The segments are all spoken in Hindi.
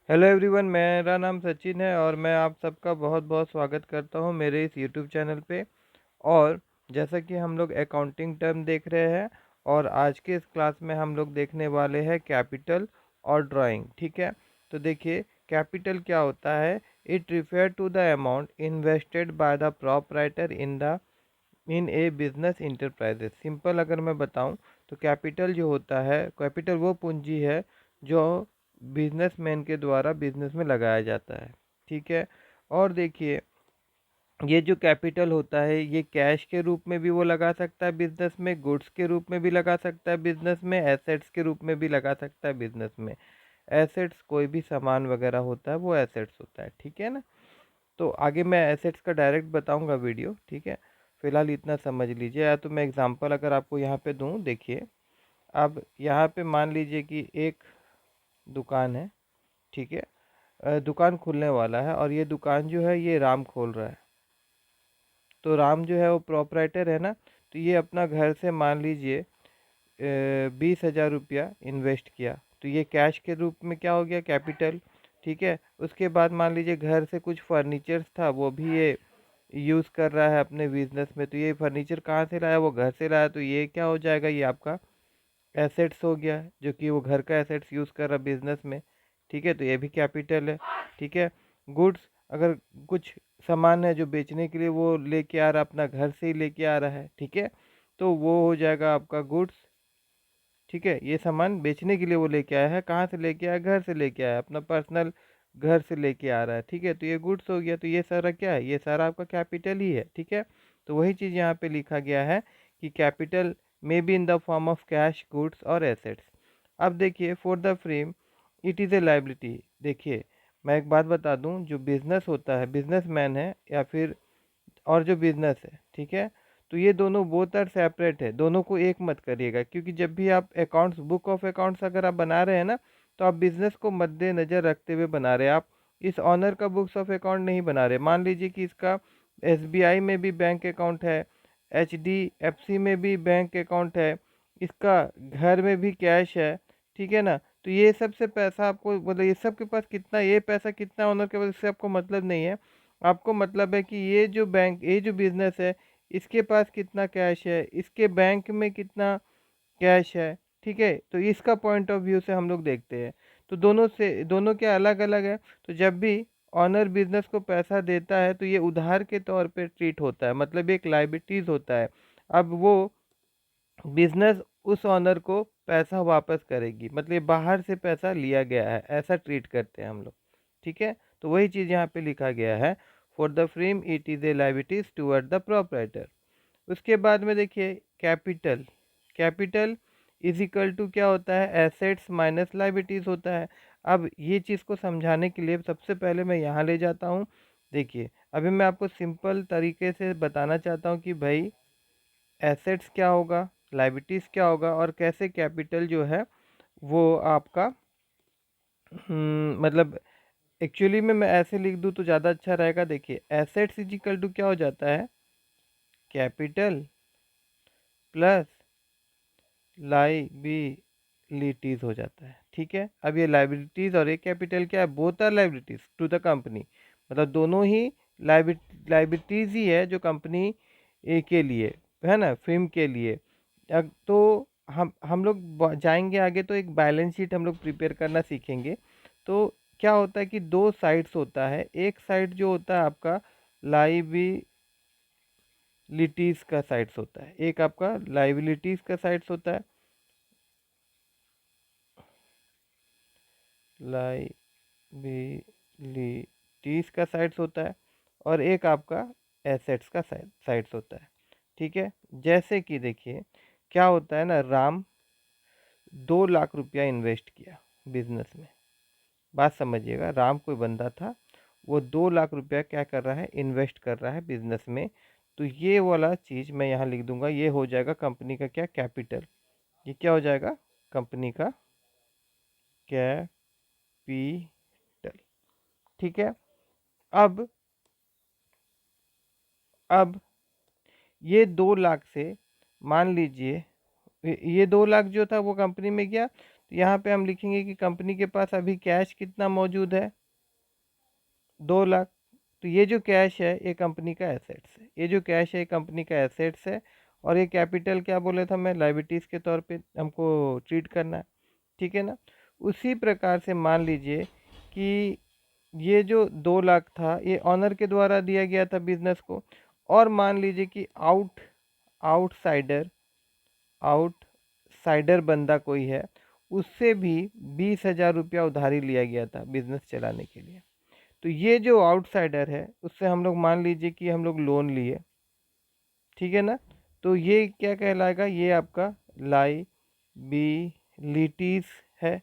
हेलो एवरीवन, मेरा नाम सचिन है और मैं आप सबका बहुत बहुत स्वागत करता हूं मेरे इस यूट्यूब चैनल पे। और जैसा कि हम लोग अकाउंटिंग टर्म देख रहे हैं, और आज के इस क्लास में हम लोग देखने वाले हैं कैपिटल और ड्राइंग। ठीक है, तो देखिए कैपिटल क्या होता है। It refer to the amount invested by the proprietor in a business enterprises. Simple अगर मैं बताऊं तो कैपिटल जो होता है, कैपिटल वो पूंजी है जो बिजनेसमैन के द्वारा बिजनेस में लगाया जाता है। ठीक है, और देखिए ये जो कैपिटल होता है ये कैश के रूप में भी वो लगा सकता है बिजनेस में, गुड्स के रूप में भी लगा सकता है बिजनेस में, एसेट्स के रूप में भी लगा सकता है बिजनेस में। एसेट्स कोई भी सामान वगैरह होता है वो एसेट्स होता है। ठीक है ना, तो आगे मैं एसेट्स का डायरेक्ट बताऊंगा वीडियो। ठीक है, फिलहाल इतना समझ लीजिए। या तो मैं एग्जांपल अगर आपको यहाँ पे दूँ, देखिए अब यहाँ पे मान लीजिए कि एक दुकान है। ठीक है, दुकान खुलने वाला है और ये दुकान जो है ये राम खोल रहा है। तो राम जो है वो प्रोपराइटर है ना, तो ये अपना घर से मान लीजिए 20,000 रुपया इन्वेस्ट किया, तो ये कैश के रूप में क्या हो गया, कैपिटल। ठीक है, उसके बाद मान लीजिए घर से कुछ फर्नीचर्स था वो भी ये यूज़ कर रहा है अपने बिजनेस में, तो ये फर्नीचर कहाँ से लाया, वो घर से लाया, तो ये क्या हो जाएगा, ये आपका एसेट्स हो गया, जो कि वो घर का एसेट्स यूज़ कर रहा है बिजनेस में। ठीक है, तो ये भी कैपिटल है। ठीक है, गुड्स, अगर कुछ सामान है जो बेचने के लिए वो लेके आ रहा है, अपना घर से ही लेके आ रहा है। ठीक है, तो वो हो जाएगा आपका गुड्स। ठीक है, ये सामान बेचने के लिए वो लेके आया है, कहाँ से लेके आया, घर से लेके आया, अपना पर्सनल घर से लेके आ रहा है। ठीक है, तो ये गुड्स हो गया, तो ये सारा क्या है, ये सारा आपका कैपिटल ही है। ठीक है, तो वही चीज़ यहाँ पे लिखा गया है कि capital may be in the form of cash, goods और एसेट्स। अब देखिए for the frame it is a liability. देखिए मैं एक बात बता दूं, जो बिजनेस होता है, बिजनेसमैन है या फिर और जो बिजनेस है, ठीक है, तो ये दोनों बोथ आर सेपरेट है, दोनों को एक मत करिएगा। क्योंकि जब भी आप अकाउंट्स, बुक ऑफ अकाउंट्स अगर आप बना रहे हैं ना, तो आप बिजनेस को मद्देनजर रखते हुए बना रहे हैं। आप इस ऑनर का बुक्स ऑफ अकाउंट नहीं बना रहे। मान लीजिए कि इसका एसबीआई में भी बैंक अकाउंट है, एचडीएफसी में भी बैंक अकाउंट है, इसका घर में भी कैश है। ठीक है ना, तो ये सब से पैसा आपको, मतलब ये सब के पास कितना, ये पैसा कितना ऑनर के पास, इससे आपको मतलब नहीं है। आपको मतलब है कि ये जो बैंक, ये जो बिजनेस है, इसके पास कितना कैश है, इसके बैंक में कितना कैश है। ठीक है, तो इसका पॉइंट ऑफ व्यू से हम लोग देखते हैं। तो दोनों क्या अलग अलग है। तो जब भी ऑनर बिजनेस को पैसा देता है तो ये उधार के तौर पे ट्रीट होता है, मतलब एक लाइबिलिटीज होता है। अब वो बिजनेस उस ऑनर को पैसा वापस करेगी, मतलब ये बाहर से पैसा लिया गया है, ऐसा ट्रीट करते हैं हम लोग। ठीक है, तो वही चीज़ यहाँ पे लिखा गया है, for the frame it is a liabilities toward the proprietor. उसके बाद में देखिए capital, capital is equal to क्या होता है, एसेट्स माइनस लाइबिलिटीज होता है। अब ये चीज़ को समझाने के लिए सबसे पहले मैं यहाँ ले जाता हूँ। देखिए अभी मैं आपको सिंपल तरीके से बताना चाहता हूँ कि भाई एसेट्स क्या होगा, लाइबिलिटीज़ क्या होगा, और कैसे कैपिटल जो है वो आपका मतलब एक्चुअली में मैं ऐसे लिख दूँ तो ज़्यादा अच्छा रहेगा। देखिए एसेट्स इज इक्वल टू क्या हो जाता है, कैपिटल प्लस लाइबिलिटीज़ हो जाता है। ठीक है, अब ये लाइबिलिटीज़ और ये कैपिटल क्या है, both are liabilities to the company, मतलब दोनों ही लाइबिलिटीज़ ही है जो कंपनी ए के लिए है ना, फिल्म के लिए। तो हम लोग जाएंगे आगे तो एक बैलेंस शीट हम लोग प्रिपेयर करना सीखेंगे। तो क्या होता है कि दो साइड्स होता है, एक साइड जो होता है आपका लाइबिलिटीज़ का साइड्स होता है, एक आपका लाइबिलिटीज़ का साइड्स होता है, लाइबिलिटीज़ का साइड्स होता है, और एक आपका एसेट्स का साइड्स होता है। ठीक है, जैसे कि देखिए क्या होता है ना, राम 2 लाख रुपया इन्वेस्ट किया बिजनेस में। बात समझिएगा, राम कोई बंदा था, वो 2 लाख रुपया क्या कर रहा है, इन्वेस्ट कर रहा है बिजनेस में। तो ये वाला चीज़ मैं यहाँ लिख दूंगा, ये हो जाएगा कंपनी का क्या, कैपिटल। ये क्या हो जाएगा, कंपनी का कैपिटल। ठीक है, अब अब ये 2 लाख से मान लीजिए ये 2 लाख जो था वो कंपनी में गया, तो यहाँ पे हम लिखेंगे कि कंपनी के पास अभी कैश कितना मौजूद है, 2 लाख। तो ये जो कैश है ये कंपनी का एसेट्स है, ये जो कैश है ये कंपनी का एसेट्स है, और ये कैपिटल क्या बोले था मैं, लाइबिलिटीज़ के तौर पे हमको ट्रीट करना है, ठीक है ना। उसी प्रकार से मान लीजिए कि ये जो 2 लाख था ये ऑनर के द्वारा दिया गया था बिजनेस को, और मान लीजिए कि आउटसाइडर आउटसाइडर बंदा कोई है, उससे भी 20,000 रुपया उधारी लिया गया था बिजनेस चलाने के लिए। तो ये जो आउटसाइडर है उससे हम लोग मान लीजिए कि हम लोग लोन लिए, ठीक है ना। तो ये क्या कहलाएगा, ये आपका लाइबिलिटीज़ है,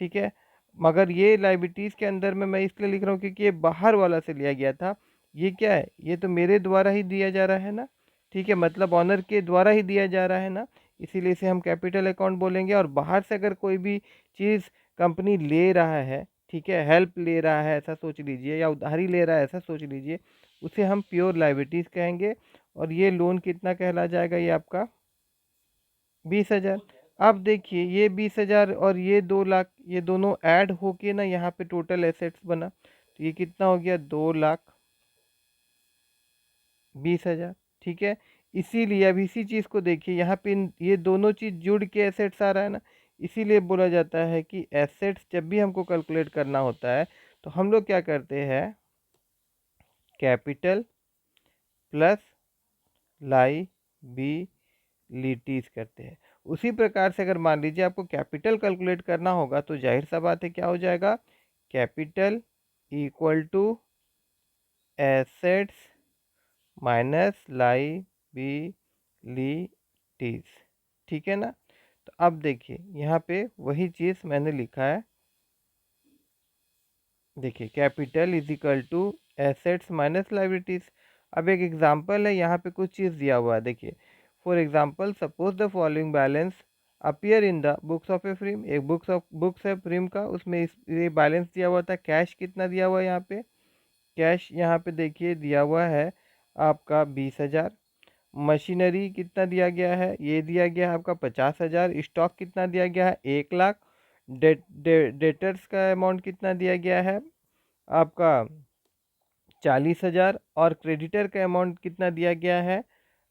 ठीक है। मगर ये लाइबिलिटीज़ के अंदर में मैं इसलिए लिख रहा हूँ क्योंकि ये बाहर वाला से लिया गया था। ये क्या है, ये तो मेरे द्वारा ही दिया जा रहा है ना, ठीक है, मतलब ऑनर के द्वारा ही दिया जा रहा है ना, इसीलिए इसे हम कैपिटल अकाउंट बोलेंगे। और बाहर से अगर कोई भी चीज़ कंपनी ले रहा है, ठीक है, हेल्प ले रहा है ऐसा सोच लीजिए, या उधारी ले रहा है ऐसा सोच लीजिए, उसे हम प्योर लाइबिलिटीज़ कहेंगे। और ये लोन कितना कहला जाएगा, ये आपका 20,000। अब देखिए ये 20,000 और ये 2 लाख, ये दोनों ऐड होके ना यहाँ पे टोटल एसेट्स बना, तो ये कितना हो गया, 2,20,000, ठीक है। इसीलिए अब इसी चीज़ को देखिए यहाँ पे ये दोनों चीज़ जुड़ के एसेट्स आ रहा है ना, इसीलिए बोला जाता है कि एसेट्स जब भी हमको कैलकुलेट करना होता है तो हम लोग क्या करते हैं, कैपिटल प्लस लाइबिलिटीज़ करते हैं। उसी प्रकार से अगर मान लीजिए आपको कैपिटल कैलकुलेट करना होगा तो जाहिर सा बात है क्या हो जाएगा, capital equal to assets minus liabilities, ठीक है ना। तो अब देखिए यहाँ पे वही चीज़ मैंने लिखा है, देखिए capital is equal to assets minus liabilities. अब एक एग्जांपल है, यहाँ पे कुछ चीज़ दिया हुआ है, देखिए for example suppose the following balance appear in the books of a firm, एक बुक्स है फ्रीम का, उसमें ये बैलेंस दिया हुआ था। कैश कितना दिया हुआ है यहाँ पे, कैश यहाँ पे देखिए दिया हुआ है आपका 20,000। मशीनरी कितना दिया गया है, ये दिया गया है आपका 50,000। स्टॉक कितना दिया गया है, 1 लाख। डेटर्स का अमाउंट कितना दिया गया है आपका 40,000। और क्रेडिटर का अमाउंट कितना दिया गया है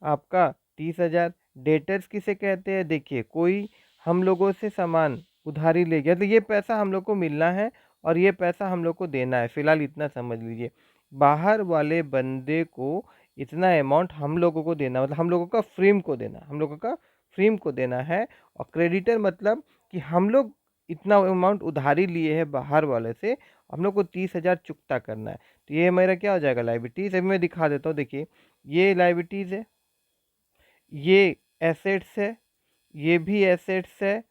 आपका 30,000। डेटर्स किसे कहते हैं, देखिए कोई हम लोगों से सामान उधारी ले गया तो ये पैसा हम लोग को मिलना है और ये पैसा हम लोग को देना है, फिलहाल इतना समझ लीजिए। बाहर वाले बंदे को इतना अमाउंट हम लोगों को देना, मतलब हम लोगों का फ्रीम को देना, हम लोगों का फ्रीम को देना है। और क्रेडिटर मतलब कि हम लोग इतना अमाउंट उधारी लिए हैं बाहर वाले से, हम लोग को 30,000 चुकता करना है। तो ये मेरा क्या हो जाएगा, लाइबिलिटीज़। अभी मैं दिखा देता हूँ, देखिए ये लाइबिलिटीज़ है, ये एसेट्स है, ये भी एसेट्स है,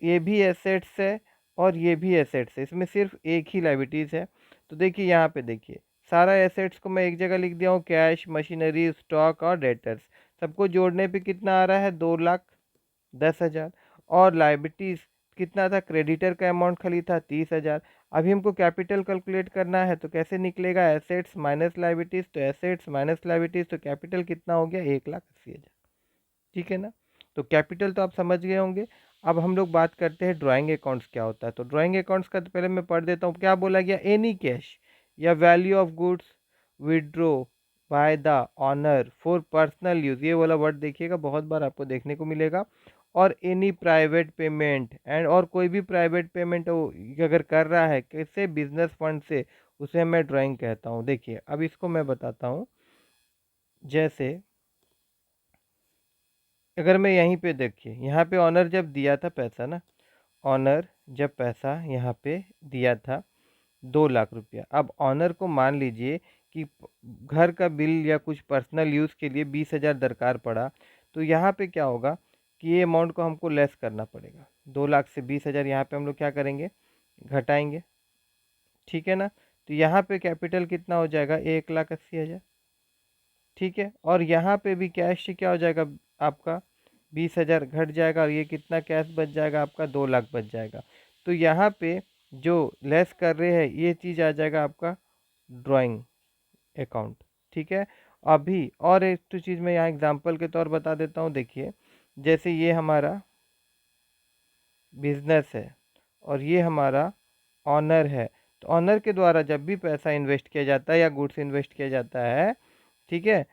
ये भी एसेट्स है, और ये भी एसेट्स है। इसमें सिर्फ एक ही लाइबिलिटीज़ है। तो देखिए यहाँ पे देखिए सारा एसेट्स को मैं एक जगह लिख दिया हूँ, कैश, मशीनरी, स्टॉक और डेटर्स। सबको जोड़ने पे कितना आ रहा है, 2,10,000। और लाइबिलिटीज़ कितना था, क्रेडिटर का अमाउंट खाली था 30,000। अभी हमको कैपिटल कैलकुलेट करना है तो कैसे निकलेगा, एसेट्स माइनस लाइबिलिटीज़, तो एसेट्स माइनस लाइबिलिटीज़, तो कैपिटल कितना हो गया, 1,80,000, ठीक है ना। तो कैपिटल तो आप समझ गए होंगे। अब हम लोग बात करते हैं ड्राइंग अकाउंट्स क्या होता है। तो ड्राइंग अकाउंट्स का तो पहले मैं पढ़ देता हूँ, क्या बोला गया, एनी कैश या value of goods withdraw by the owner for personal use, ये वाला वर्ड देखिएगा बहुत बार आपको देखने को मिलेगा। और एनी प्राइवेट पेमेंट एंड, और कोई भी प्राइवेट पेमेंट अगर कर रहा है किससे, बिजनेस फंड से, उसे मैं ड्राइंग कहता हूँ। देखिए अब इसको मैं बताता हूँ, जैसे अगर मैं यहीं पे देखिए, यहाँ पे ऑनर जब दिया था पैसा ना, ऑनर जब पैसा यहाँ पे दिया था 2 लाख रुपया, अब ऑनर को मान लीजिए कि घर का बिल या कुछ पर्सनल यूज़ के लिए 20,000 दरकार पड़ा, तो यहाँ पे क्या होगा कि ये अमाउंट को हमको लेस करना पड़ेगा। 2 लाख से 20,000 यहाँ पे हम लोग क्या करेंगे, घटाएंगे, ठीक है ना। तो यहाँ पे कैपिटल कितना हो जाएगा, 1,80,000, ठीक है। और यहाँ पे भी कैश से क्या हो जाएगा आपका, 20,000 घट जाएगा, और ये कितना कैश बच जाएगा आपका, 2 लाख बच जाएगा। तो यहाँ पे जो लेस कर रहे हैं ये चीज़ आ जाएगा आपका ड्राइंग अकाउंट, ठीक है। अभी और एक तो चीज़ मैं यहाँ एग्जांपल के तौर बता देता हूँ, देखिए जैसे ये हमारा बिजनेस है और ये हमारा ऑनर है। तो ऑनर के द्वारा जब भी पैसा इन्वेस्ट किया जाता है या गुड्स इन्वेस्ट किया जाता है, ठीक है,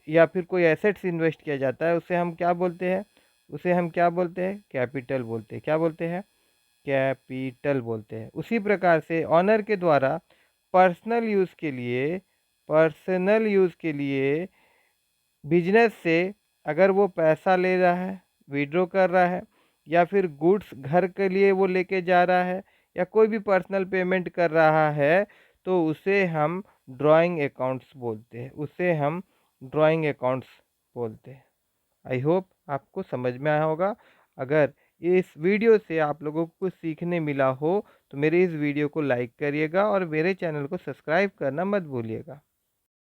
या फिर कोई एसेट्स इन्वेस्ट किया जाता है, उसे हम क्या बोलते हैं? उसे हम क्या बोलते हैं? कैपिटल बोलते हैं। क्या बोलते हैं? कैपिटल बोलते हैं। उसी प्रकार से ऑनर के द्वारा पर्सनल यूज़ के लिए पर्सनल यूज़ के लिए बिजनेस से अगर वो पैसा ले रहा है, विड्रॉ कर रहा है, या फिर गुड्स घर के लिए वो लेके जा रहा है, या कोई भी पर्सनल पेमेंट कर रहा है, तो उसे हम ड्राइंग अकाउंट्स बोलते हैं। उसे हम ड्राइंग अकाउंट्स बोलते हैं। आई होप आपको समझ में आया होगा। अगर इस वीडियो से आप लोगों को कुछ सीखने मिला हो तो मेरे इस वीडियो को लाइक करिएगा और मेरे चैनल को सब्सक्राइब करना मत भूलिएगा।